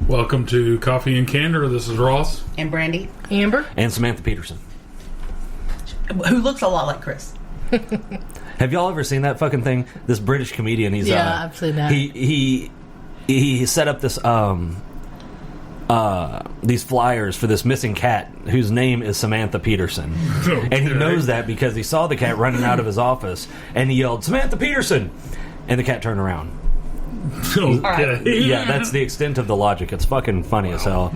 Welcome to Coffee and Candor. This is Ross. And Brandy. Amber. And Samantha Peterson. Who looks a lot like Chris. Have y'all ever seen that fucking thing? This British comedian, I've seen that. He set up this these flyers for this missing cat whose name is Samantha Peterson. Okay. And he knows that because he saw the cat running out of his office and he yelled, "Samantha Peterson!" And the cat turned around. Okay. Right. Yeah, that's the extent of the logic. It's fucking funny as hell.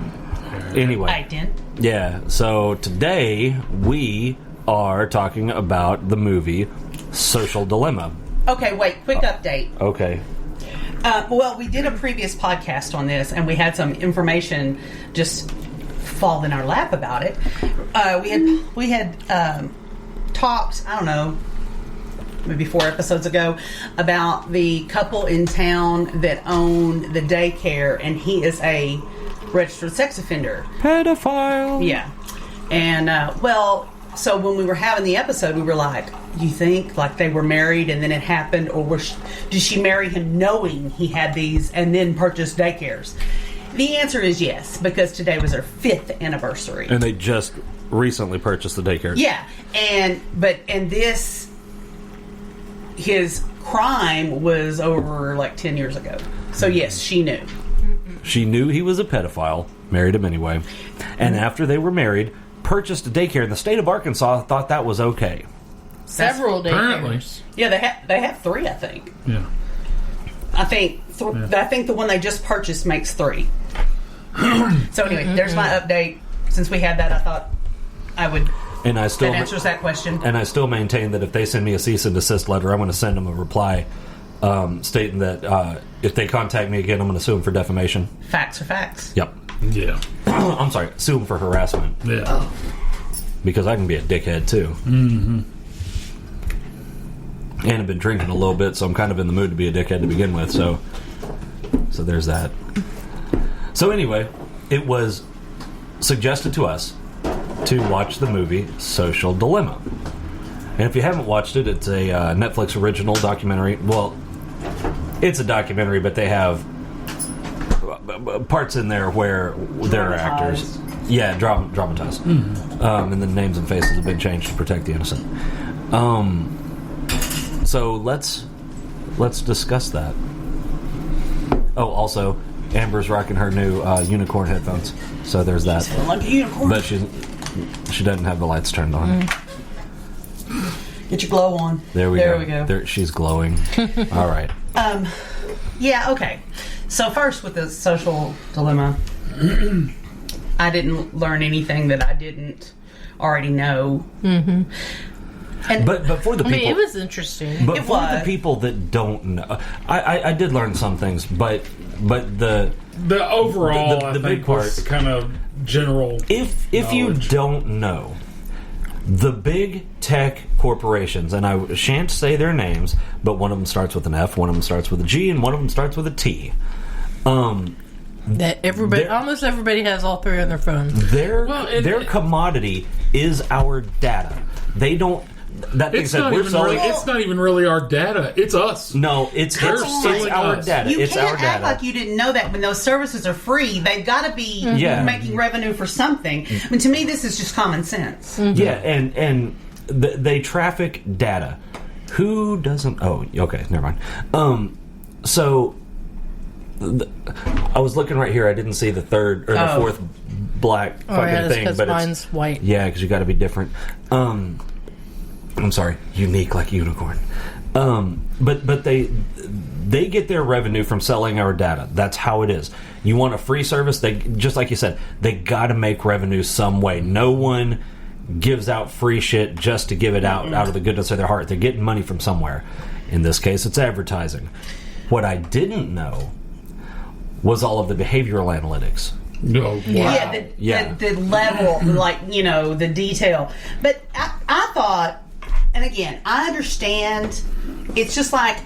Anyway. I did. Yeah, so today we are talking about the movie Social Dilemma. Okay, wait. Quick update. Okay. Well, we did a previous podcast on this, and we had some information just fall in our lap about it. We had talked, I don't know, maybe 4 episodes ago, about the couple in town that own the daycare, and he is a registered sex offender. Pedophile. Yeah. And, so when we were having the episode, we were like, you think like they were married and then it happened, or did she marry him knowing he had these and then purchase daycares? The answer is yes, because today was their 5th anniversary. And they just recently purchased the daycare. Yeah. And this, his crime was over like 10 years ago. So yes, she knew. She knew he was a pedophile, married him anyway. And after they were married, purchased a daycare in the state of Arkansas, thought that was okay. Several Apparently. daycares. Yeah, they have 3, I think. Yeah. I think the one they just purchased makes 3. So anyway, there's my update. Since we had that, I thought I would. And I still that answers that question. And I still maintain that if they send me a cease and desist letter, I'm going to send them a reply stating that if they contact me again, I'm going to sue them for defamation. Facts are facts. Yep. Yeah. I'm sorry, sue them for harassment. Yeah. Because I can be a dickhead too. Mm-hmm. And I've been drinking a little bit, so I'm kind of in the mood to be a dickhead to begin with. So there's that. So anyway, it was suggested to us to watch the movie Social Dilemma. And if you haven't watched it, it's a Netflix original documentary. Well, it's a documentary, but they have parts in there where there are actors. Yeah, dramatized. Mm-hmm. And the names and faces have been changed to protect the innocent. So let's discuss that. Oh, also, Amber's rocking her new unicorn headphones. So there's that. Like a unicorn. But she doesn't have the lights turned on. Get your glow on. There we go. There, she's glowing. All right. Yeah, okay. So first with the Social Dilemma, I didn't learn anything that I didn't already know. Mm-hmm. And but for the people, it was interesting. But for the people that don't know, I did learn some things, but the overall the I big think part, was kind of general. If you don't know, the big tech corporations, and I shan't say their names, but one of them starts with an F, one of them starts with a G, and one of them starts with a T. That almost everybody has all 3 on their phones. Their commodity is our data. They don't. That being said, we're selling. It's not even really our data. It's us. No, it's our data. You it's can't our act data. like you didn't know that when those services are free. They've got to be making revenue for something. I mean, to me, this is just common sense. Mm-hmm. Yeah, and they traffic data. Who doesn't? Oh, okay, never mind. So I was looking right here. I didn't see the 3rd or the 4th black fucking thing, but mine's white. Yeah, because you got to be different. I'm sorry, unique like unicorn. But they get their revenue from selling our data. That's how it is. You want a free service? They, just like you said, they got to make revenue some way. No one gives out free shit just to give it out of the goodness of their heart. They're getting money from somewhere. In this case, it's advertising. What I didn't know was all of the behavioral analytics. No, wow. The level, like, the detail. But I thought, and again, I understand, it's just like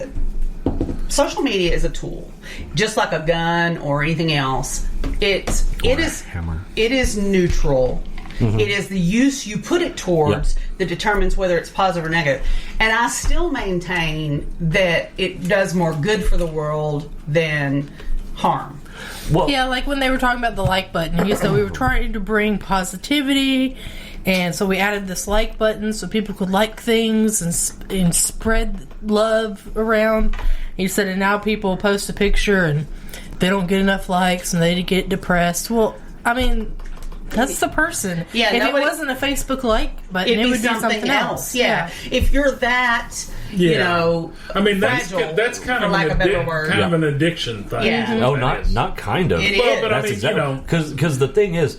social media is a tool, just like a gun or anything else. It is neutral. Mm-hmm. It is the use you put it towards that determines whether it's positive or negative. And I still maintain that it does more good for the world than harm. Well, Yeah, like when they were talking about the like button, he said we were trying to bring positivity, and so we added this like button so people could like things and spread love around. He said, and now people post a picture and they don't get enough likes and they get depressed. Well, I mean, that's the person. Yeah, if it wasn't a Facebook like button, it would be something else. Yeah. If you're that, you know, I mean, fragile, that's kind for of lack an of a better word. kind of an addiction thing. Yeah. No, not kind of. It is. But That's I mean, exactly, you know, because the thing is,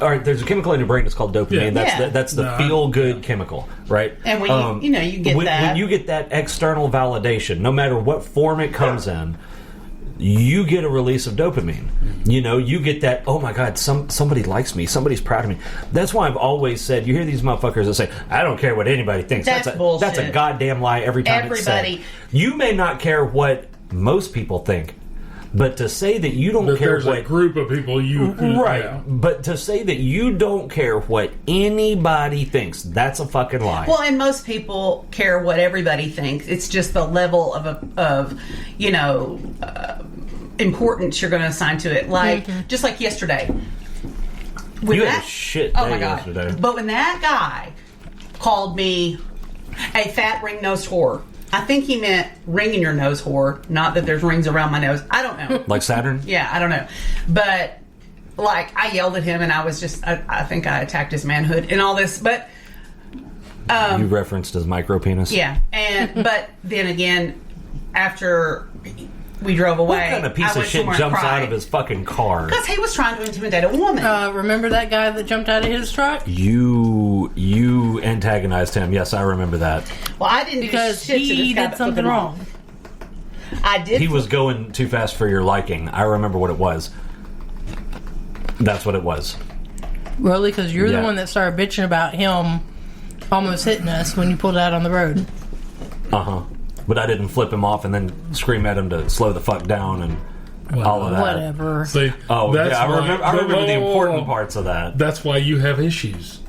all right, there's a chemical in your brain that's called dopamine. Yeah. That's the feel good chemical, right? And when you get that, when you get that external validation, no matter what form it comes in, you get a release of dopamine. You know, you get that, oh my God, somebody likes me, somebody's proud of me. That's why I've always said, you hear these motherfuckers that say, I don't care what anybody thinks. That's bullshit. That's a goddamn lie every time it's said. Everybody. You may not care what most people think, but to say that you don't but care there's what... a group of people Right, yeah. but to say that you don't care what anybody thinks, that's a fucking lie. well, and most people care what everybody thinks. It's just the level of you know, importance you're going to assign to it. Like, just like yesterday. When you had a shit day yesterday. But when that guy called me a fat ring-nosed whore, I think he meant ring in your nose whore, not that there's rings around my nose. I don't know. Like Saturn? Yeah, I don't know. But, like, I yelled at him and I was just, I think I attacked his manhood and all this. But, you referenced his micro penis? yeah. But then again, after we drove away, What kind of piece I of went shit somewhere jumps and cried. out of his fucking car? Because he was trying to intimidate a woman. remember that guy that jumped out of his truck? You antagonized him. Yes, I remember that. Well, I didn't Because do shit to he this guy did but something flipping wrong. off. I did. He was going too fast for your liking. I remember what it was. That's what it was. Really? Because you're Yeah. the one that started bitching about him almost hitting us when you pulled out on the road. Uh-huh. But I didn't flip him off and then scream at him to slow the fuck down and all of that. Whatever. See, Oh, that's yeah, I why- remember the important whoa. parts of that. That's why you have issues.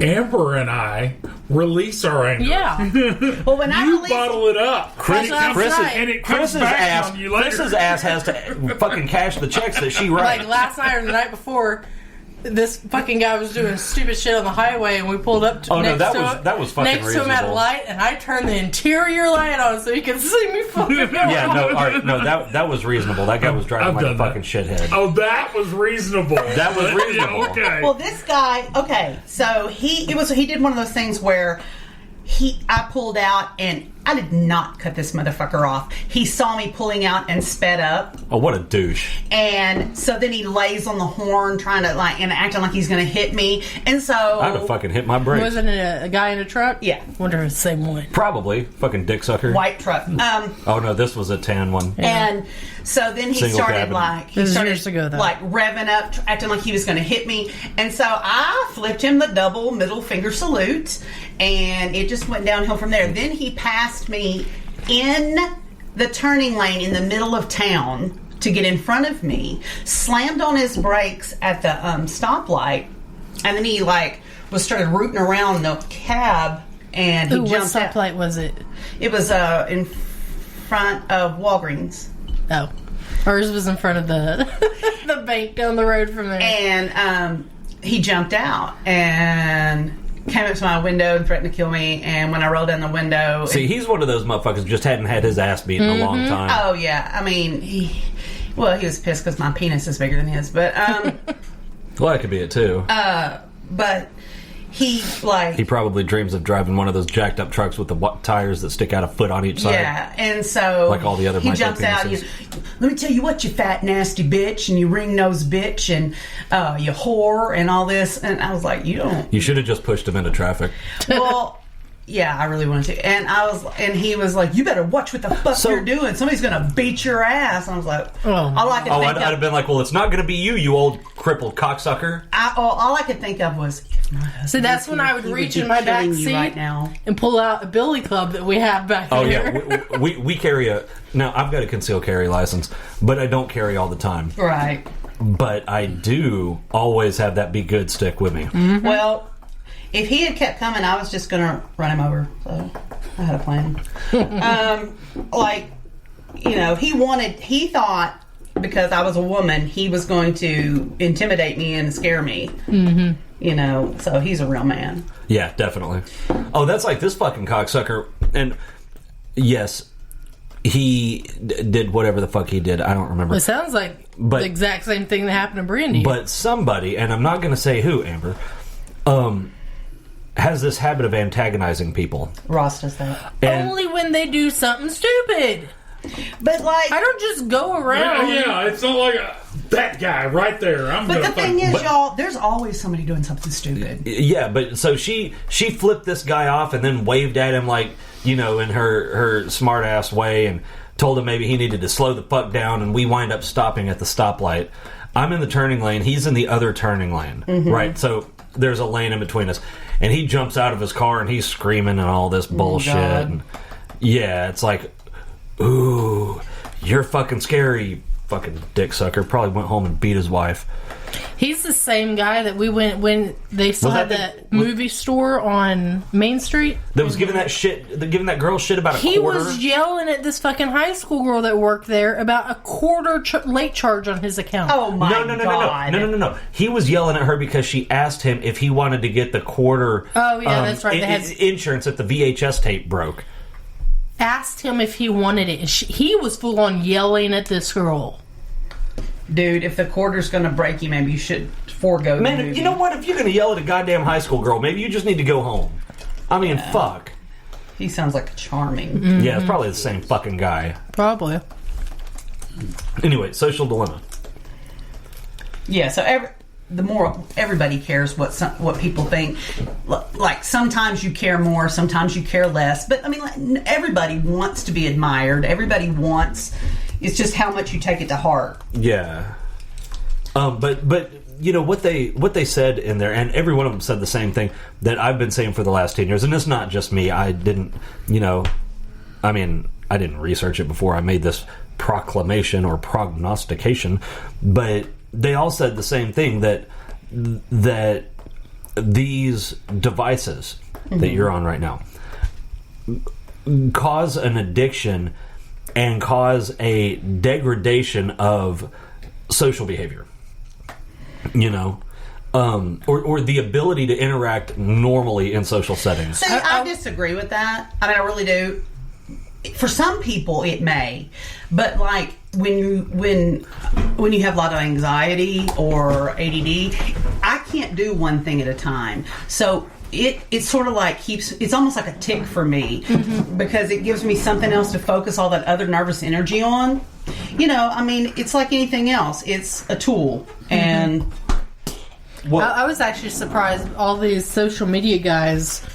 Amber and I release our anger. Yeah. Well, when I You released, bottle it up. Chris- Chris- and it comes Chris's back ass, on you later. Chris's ass has to fucking cash the checks that she writes. Like last night or the night before, this fucking guy was doing stupid shit on the highway, and we pulled up to Oh, no, next that to was- him, that was fucking next to him at a reasonable. light, and I turned the interior light on so he could see me fucking. Yeah, no, all right, no, that was reasonable. That guy was driving I've like a done that. fucking shithead. Oh, that was reasonable. That was reasonable. Yeah, okay. well, this guy, okay, so he did one of those things where I pulled out and I did not cut this motherfucker off. He saw me pulling out and sped up. Oh, what a douche. And so then he lays on the horn trying to and acting like he's going to hit me. And so I'd have fucking hit my brakes. Wasn't it a guy in a truck? Yeah. Wonder if it's the same one. Probably. Fucking dick sucker. white truck. Oh, no, this was a tan one. And so then he Single started cabin. This was years ago, though. like revving up, acting like he was going to hit me. And so I flipped him the double middle finger salute, and it just went downhill from there. Then he passed me in the turning lane in the middle of town to get in front of me, slammed on his brakes at the stoplight, and then he started rooting around the cab, and he Ooh, what jumped out. stoplight was it? It was in front of Walgreens. Oh. Ours was in front of the the bank down the road from there. And he jumped out and came up to my window and threatened to kill me. And when I rolled down the window... See, he's one of those motherfuckers just hadn't had his ass beat in a long time. Oh, yeah. I mean, he was pissed because my penis is bigger than his. But, Well, that could be it, too. but he, He probably dreams of driving one of those jacked up trucks with the tires that stick out a foot on each side. yeah. And so... Like all the other he jumps out. micro-penises. Let me tell you what, you fat, nasty bitch, and you ring-nosed bitch, and you whore, and all this. And I was like, you don't... You should have just pushed him into traffic. Well, yeah, I really wanted to. And he was like, you better watch what the fuck So- you're doing. Somebody's going to beat your ass. And I was like, Oh. all I could Oh, think I'd have been like, well, it's not going to be you old crippled cocksucker. all I could think of was, if my husband See, that's was when here, I would he reach be in my back killing you seat right now. and pull out a billy club that we have back Oh, there. yeah. We carry a... Now, I've got a concealed carry license, but I don't carry all the time. Right. But I do always have that be good stick with me. Mm-hmm. Well, if he had kept coming, I was just going to run him over. So I had a plan. He thought because I was a woman, he was going to intimidate me and scare me. Mm-hmm. You know, so he's a real man. Yeah, definitely. Oh, that's like this fucking cocksucker. And yes, he did whatever the fuck he did. I don't remember. It sounds like the exact same thing that happened to Brandy. But somebody, and I'm not going to say who, Amber, has this habit of antagonizing people. Ross does that. And only when they do something stupid. But like, I don't just go around. Yeah, it's not like that guy right there. But the thing is, y'all, there's always somebody doing something stupid. Yeah, but so she flipped this guy off and then waved at him like, you know, in her smart ass way, and told him maybe he needed to slow the fuck down, and we wind up stopping at the stoplight. I'm in the turning lane, he's in the other turning lane, right? So there's a lane in between us, and he jumps out of his car and he's screaming and all this bullshit. And yeah, it's like, ooh, you're fucking scary, you fucking dick sucker. Probably went home and beat his wife. He's the same guy that we went when they still had that movie store on Main Street. That was giving that girl shit about a quarter. He was yelling at this fucking high school girl that worked there about a quarter late charge on his account. Oh my God. No. He was yelling at her because she asked him if he wanted to get the quarter. Oh yeah, that's right. Insurance if the VHS tape broke. Asked him if he wanted it. And he was full on yelling at this girl. Dude, if the quarter's going to break you, maybe you should forego the Man, movie. you know what? If you're going to yell at a goddamn high school girl, maybe you just need to go home. I mean, fuck. He sounds like charming. Mm-hmm. Yeah, it's probably the same fucking guy. Probably. Anyway, Social Dilemma. Yeah, so the more everybody cares what people think. Like, sometimes you care more, sometimes you care less. But, I mean, like, everybody wants to be admired. Everybody wants... It's just how much you take it to heart. Yeah. But you know what they said in there, and every one of them said the same thing that I've been saying for the last 10 years, and it's not just me. I didn't research it before I made this proclamation or prognostication, but they all said the same thing, that these devices that you're on right now cause an addiction and cause a degradation of social behavior, you know, or the ability to interact normally in social settings. See, I disagree with that. I mean, I really do. For some people, it may, but like when you have a lot of anxiety or ADD, I can't do one thing at a time. So it sort of like it's almost like a tick for me, because it gives me something else to focus all that other nervous energy on. You know, I mean, it's like anything else. It's a tool, and I was actually surprised all these social media guys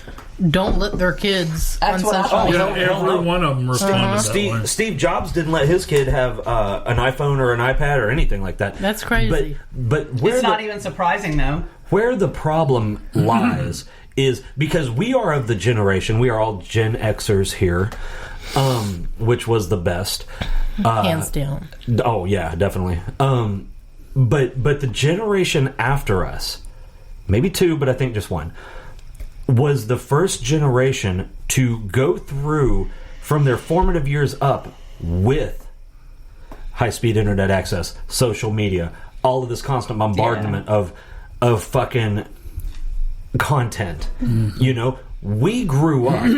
don't let their kids on social media. Yeah, every one of them responded that way. Steve Jobs didn't let his kid have an iPhone or an iPad or anything like that. That's crazy. But it's not even surprising, though. Where the problem lies is because we are of the generation, we are all Gen Xers here, which was the best. Hands down. Oh, yeah, definitely. But the generation after us, maybe two, but I think just one, was the first generation to go through from their formative years up with high-speed internet access, social media, all of this constant bombardment of fucking content. You know, we grew up.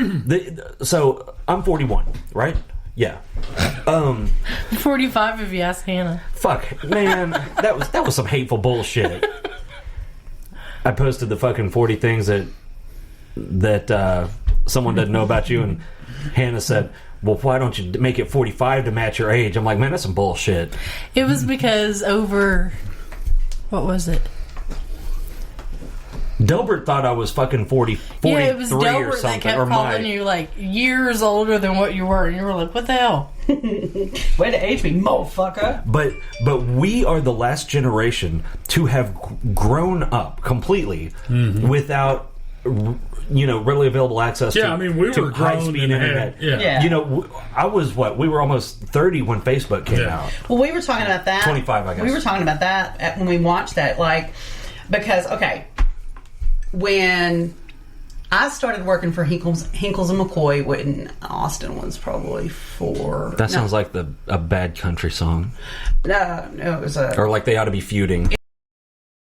So I'm 41, right? Yeah. 45 if you ask Hannah. Fuck, man, that was some hateful bullshit. I posted the fucking 40 things that someone doesn't know about you, and Hannah said, well, why don't you make it 45 to match your age? I'm like, man, that's some bullshit. It was because what was it? Delbert thought I was fucking 43 yeah, it was or Delbert something. that kept calling you like years older than what you were, and you were like, what the hell? Way to age me, motherfucker. But we are the last generation to have grown up completely without, you know, readily available access to, I mean, we were high-speed internet. You know, I was we were almost 30 when Facebook came out. Well, we were talking about that. 25, I guess. We were talking about that when we watched that, like, because, okay, when I started working for Hinkles and McCoy when Austin was probably 4. That sounds like a bad country song. No, it was a... Or like they ought to be feuding.